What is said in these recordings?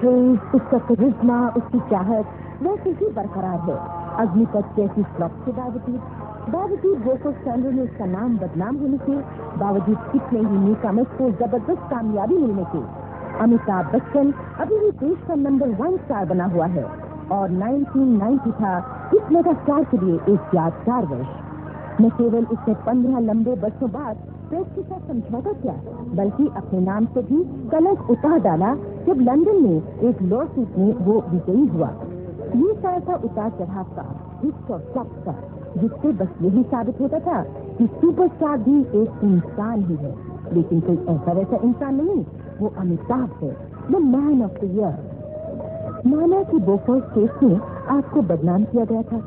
Craze, उसका करिश्मा, उसकी चाहत वैसे ही बरकरार है। अग्निपथ जैसी फ्लॉप के बावजूद बोफोर्स स्कैंडल में उसका नाम बदनाम होने के बावजूद कितने ही न्यू कमर्स को जबरदस्त कामयाबी मिलने के अमिताभ बच्चन अभी भी देश का नंबर 1 स्टार बना हुआ है। और 1990 था इस मेगा स्टार के लिए एक यादगार वर्ष। न केवल उसने 15 लंबे वर्षों बाद प्रेस के साथ समझौता किया, बल्कि अपने नाम से भी कलंक उतार डाला जब लंदन में एक लॉ सूट में वो विजयी हुआ। ये साल था उतार चढ़ाव का, हिट्स और फ्लॉप्स का, जिससे बस यही साबित होता था कि सुपरस्टार भी एक इंसान ही है, लेकिन कोई ऐसा वैसा इंसान नहीं। वो अमिताभ है, the man of the year. माना कि बोफोर्स केस में आपको बदनाम किया गया था,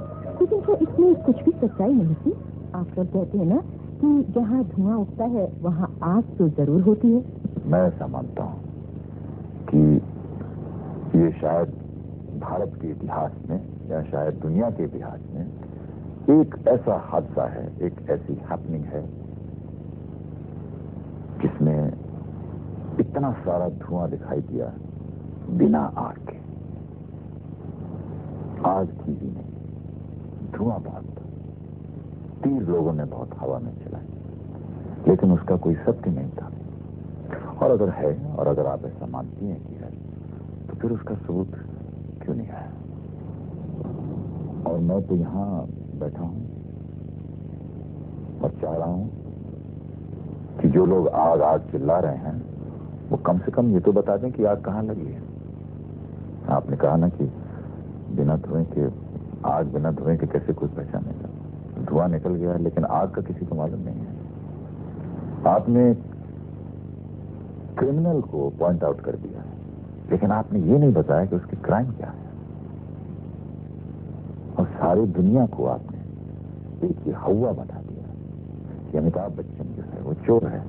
लेकिन क्या इसमें कुछ भी सच्चाई नहीं थी? आजकल कहते हैं ना कि जहाँ धुआं उठता है वहाँ आग तो जरूर होती है। मैं ऐसा मानता हूँ कि ये शायद भारत के इतिहास में या शायद दुनिया के इतिहास में एक ऐसा हादसा है, एक ऐसी हैपनिंग है जिसमें इतना सारा धुआं दिखाई दिया बिना आग के। आग थी ही नहीं, धुआं बहुत था, तीर लोगों ने बहुत हवा में चलाई, लेकिन उसका कोई सत्य नहीं था। और अगर है, और अगर आप ऐसा मानती हैं कि है, तो फिर उसका सबूत क्यों नहीं आया? और मैं तो यहां बैठा हूं और चाह रहा हूं कि जो लोग आग आग चिल्ला रहे हैं वो कम से कम ये तो बता दें कि आग कहां लगी है। आपने कहा ना कि बिना धुएं के आग, बिना धुएं के कैसे कोई पहचानेगा? धुआं निकल गया, लेकिन आग का किसी को मालूम नहीं है। आपने क्रिमिनल को पॉइंट आउट कर दिया, लेकिन आपने ये नहीं बताया कि उसकी क्राइम क्या है। और सारी दुनिया को आपने एक ही हवा बना दिया कि अमिताभ बच्चन जो है वो चोर है,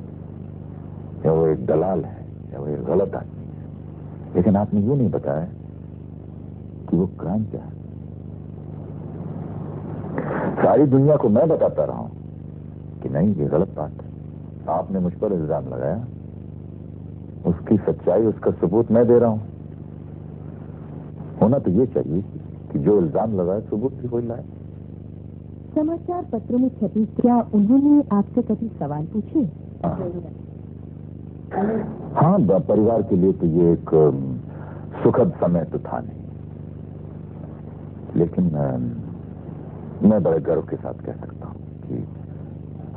या वो एक दलाल है, या वो एक गलत आदमी है, लेकिन आपने ये नहीं बताया कि वो क्राइम क्या है। सारी दुनिया को मैं बताता रहा हूं कि नहीं, ये गलत बात है। आपने मुझ पर इल्जाम लगाया, उसकी सच्चाई, उसका सबूत मैं दे रहा हूं। होना तो ये चाहिए कि जो इल्जाम लगाए सबूत भी कोई लाए। समाचार पत्रों में छपी, क्या उन्होंने आपसे कभी सवाल पूछे? हाँ, परिवार के लिए तो ये एक सुखद समय तो था नहीं, लेकिन मैं बड़े गर्व के साथ कह सकता हूं कि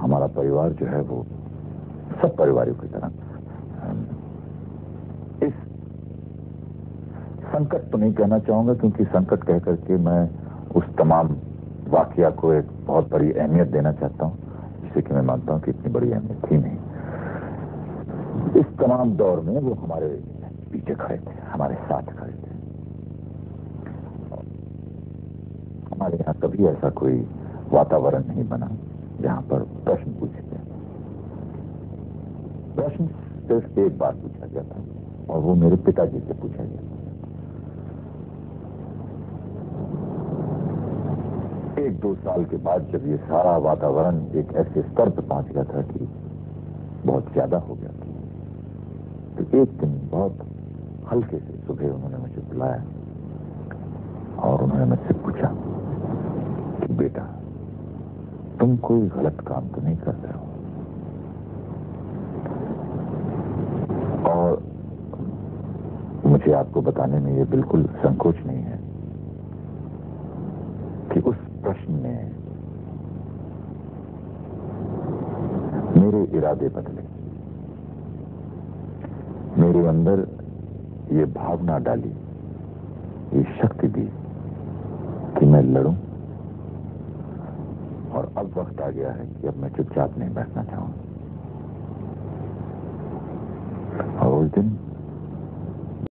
हमारा परिवार जो है वो सब परिवारों की तरह इस संकट तो नहीं कहना चाहूंगा, क्योंकि संकट कह करके मैं उस तमाम वाकया को एक बहुत बड़ी अहमियत देना चाहता हूं, जिसे कि मैं मानता हूं कि इतनी बड़ी अहमियत थी नहीं। इस तमाम दौर में वो हमारे पीछे खड़े थे, हमारे साथ खड़े थे। हमारे यहाँ कभी ऐसा कोई वातावरण नहीं बना जहां पर प्रश्न पूछे गए। प्रश्न सिर्फ एक बार पूछा गया था, और वो मेरे पिताजी से पूछा गया। 1-2 साल के बाद जब ये सारा वातावरण एक ऐसे स्तर पर पहुंच गया था कि बहुत ज्यादा हो गया था, तो एक दिन बहुत हल्के से सुबह उन्होंने मुझे बुलाया और उन्होंने मुझसे पूछा कि बेटा, तुम कोई गलत काम तो नहीं कर रहे हो? और मुझे आपको बताने में ये बिल्कुल संकोच नहीं है कि उस प्रश्न में मेरे इरादे बदले, मेरे अंदर ये भावना डाली, ये शक्ति दी कि मैं लड़ूं। और अब वक्त आ गया है कि अब मैं चुपचाप नहीं बैठना चाहूंगा। और उस दिन